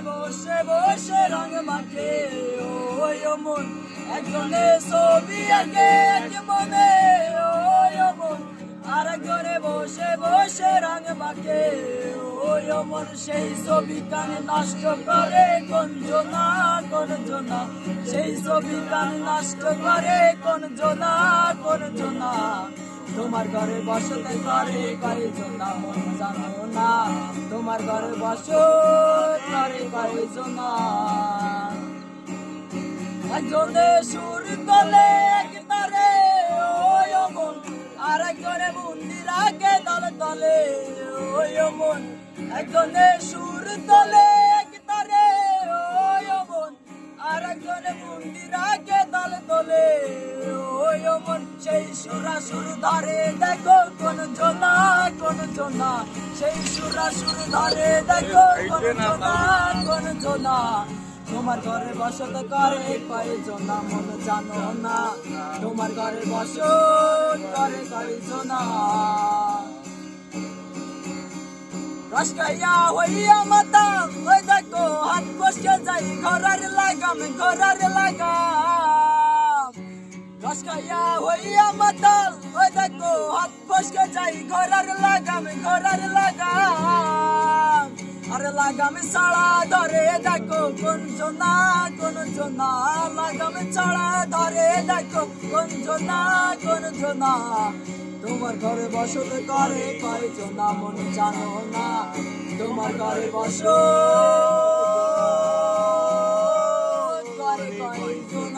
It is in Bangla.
বসে বসে রং মাখে ওই মন একজনে ছবি আঁকে এক মনে ওই মন আরেকজনে বসে বসে রং মাখে ওই মন সেই ছবি কানে নষ্ট করে কোন জোনা সেই ছবি কানে নষ্ট করে কোন জোনা তোমার ঘরে বসতে করে করে জোনা মন জানো না তোমার ঘরে বসত করে করে জোনা একজনে সুর তোলে এক তারে ওই মন আরেকজনে মন্দির আগে দলে তলে ওই মন একজনে সুর তোলে এক তারে ওই মন আরেকজনে মন্দির আগে দলে তলে ওই মন সেই সুরা সুর ধরে দেখো কোন জোনা সেই সুরা সুর ধরে দেখো কোন জোনা তোমার ঘরে বসত করে পায়ে জোনা মন জানো না তোমার ঘরে বসত করে করে জোনা রসকাইয়া হইয়া মাতা ওই দেখো হাত বসকে যাই ঘরের লাগাম রসকাইয়া হইয়া মাতা ওই দেখো হাত বসকে যাই ঘরের লাগাম আরে লাগামে ছাড়া ধরে দেখো কোন জোনা লাগামে ছাড়া ধরে দেখো কোন জোনা তোমার ঘরে বসত করে পাই জোনা মন জানো না তোমার ঘরে বসত করে জোনা।